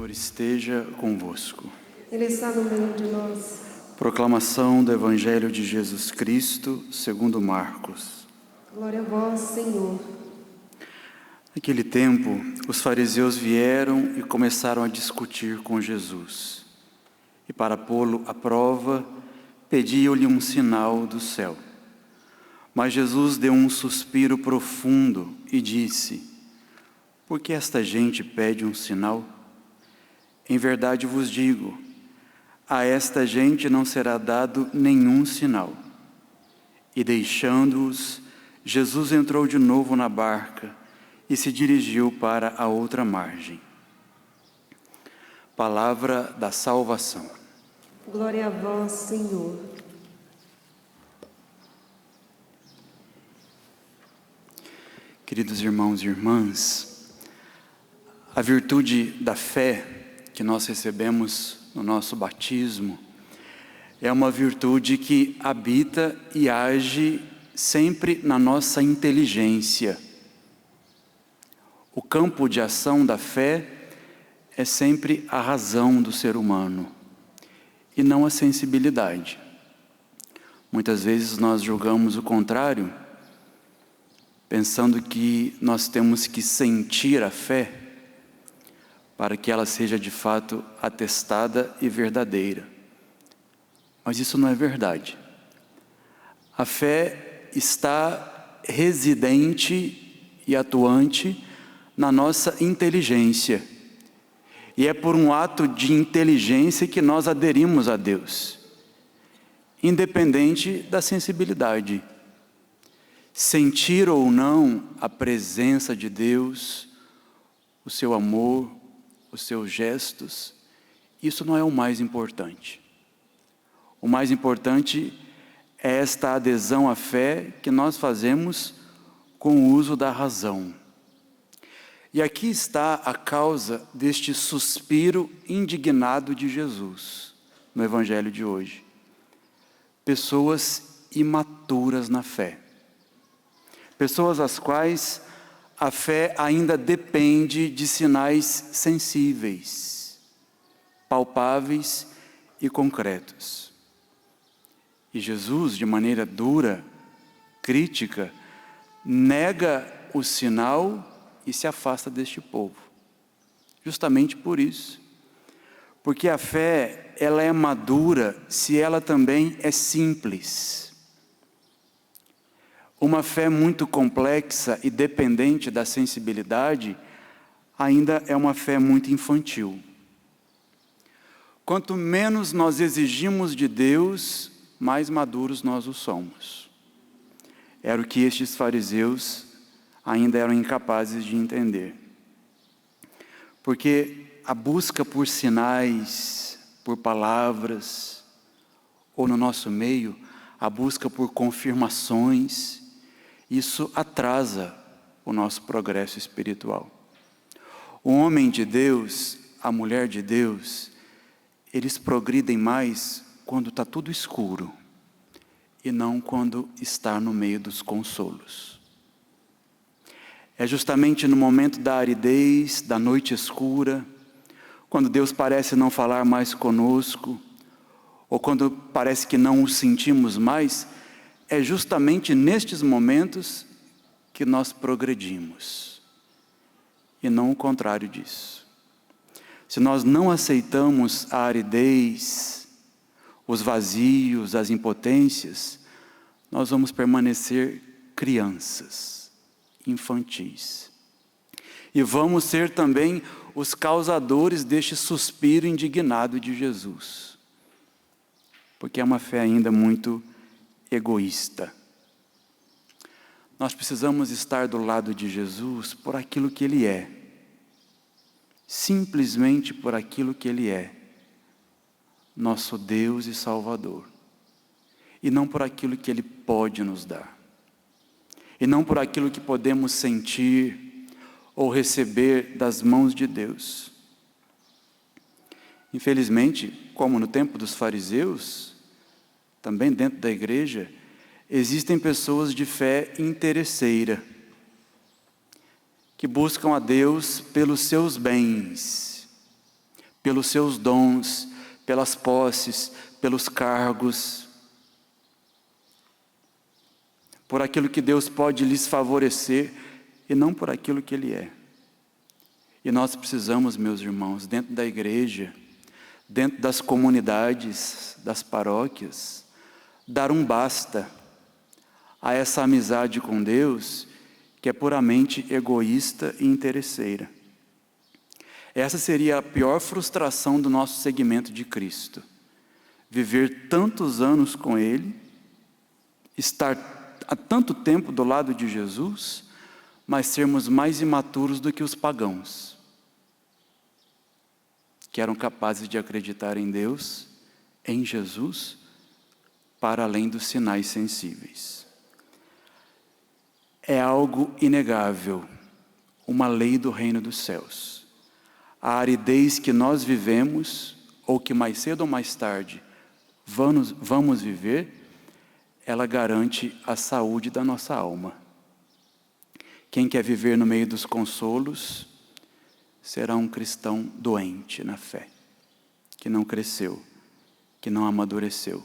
Senhor esteja convosco. Ele está no meio de nós. Proclamação do Evangelho de Jesus Cristo, segundo Marcos. Glória a vós, Senhor. Naquele tempo, os fariseus vieram e começaram a discutir com Jesus. E para pô-lo à prova, pediam-lhe um sinal do céu. Mas Jesus deu um suspiro profundo e disse: por que esta gente pede um sinal? Em verdade vos digo, a esta gente não será dado nenhum sinal. E deixando-os, Jesus entrou de novo na barca e se dirigiu para a outra margem. Palavra da salvação. Glória a vós, Senhor. Queridos irmãos e irmãs, a virtude da fé que nós recebemos no nosso batismo é uma virtude que habita e age sempre na nossa inteligência. O campo de ação da fé é sempre a razão do ser humano e não a sensibilidade. Muitas vezes nós julgamos o contrário, pensando que nós temos que sentir a fé para que ela seja de fato atestada e verdadeira. Mas isso não é verdade. A fé está residente e atuante na nossa inteligência. E é por um ato de inteligência que nós aderimos a Deus, independente da sensibilidade. Sentir ou não a presença de Deus, o seu amor, os seus gestos, isso não é o mais importante. O mais importante é esta adesão à fé que nós fazemos com o uso da razão. E aqui está a causa deste suspiro indignado de Jesus no Evangelho de hoje. Pessoas imaturas na fé. Pessoas às quais a fé ainda depende de sinais sensíveis, palpáveis e concretos. E Jesus, de maneira dura, crítica, nega o sinal e se afasta deste povo. Justamente por isso. Porque a fé, ela é madura se ela também é simples. Uma fé muito complexa e dependente da sensibilidade ainda é uma fé muito infantil. Quanto menos nós exigimos de Deus, mais maduros nós o somos. Era o que estes fariseus ainda eram incapazes de entender. Porque a busca por sinais, por palavras, ou no nosso meio, a busca por confirmações, isso atrasa o nosso progresso espiritual. O homem de Deus, a mulher de Deus, eles progridem mais quando está tudo escuro e não quando está no meio dos consolos. É justamente no momento da aridez, da noite escura, quando Deus parece não falar mais conosco, ou quando parece que não o sentimos mais, é justamente nestes momentos que nós progredimos, e não o contrário disso. Se nós não aceitamos a aridez, os vazios, as impotências, nós vamos permanecer crianças, infantis. E vamos ser também os causadores deste suspiro indignado de Jesus. Porque é uma fé ainda muito egoísta. Nós precisamos estar do lado de Jesus por aquilo que Ele é. Simplesmente por aquilo que Ele é. Nosso Deus e Salvador. E não por aquilo que Ele pode nos dar. E não por aquilo que podemos sentir ou receber das mãos de Deus. Infelizmente, como no tempo dos fariseus, também dentro da igreja, existem pessoas de fé interesseira, que buscam a Deus pelos seus bens, pelos seus dons, pelas posses, pelos cargos, por aquilo que Deus pode lhes favorecer e não por aquilo que Ele é. E nós precisamos, meus irmãos, dentro da igreja, dentro das comunidades, das paróquias, dar um basta a essa amizade com Deus que é puramente egoísta e interesseira. Essa seria a pior frustração do nosso seguimento de Cristo. Viver tantos anos com Ele, estar há tanto tempo do lado de Jesus, mas sermos mais imaturos do que os pagãos, que eram capazes de acreditar em Deus, em Jesus, para além dos sinais sensíveis. É algo inegável, uma lei do reino dos céus. A aridez que nós vivemos, ou que mais cedo ou mais tarde vamos viver, ela garante a saúde da nossa alma. Quem quer viver no meio dos consolos, será um cristão doente na fé, que não cresceu, que não amadureceu.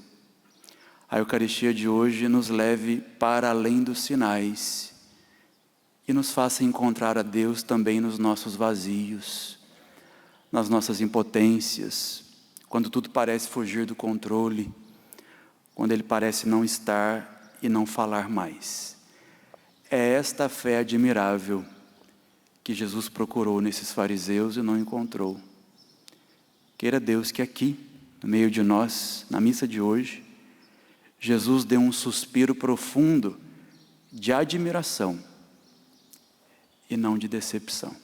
A Eucaristia de hoje nos leve para além dos sinais e nos faça encontrar a Deus também nos nossos vazios, nas nossas impotências, quando tudo parece fugir do controle, quando Ele parece não estar e não falar mais. É esta fé admirável que Jesus procurou nesses fariseus e não encontrou. Queira Deus que aqui, no meio de nós, na missa de hoje, Jesus dê um suspiro profundo de admiração e não de decepção.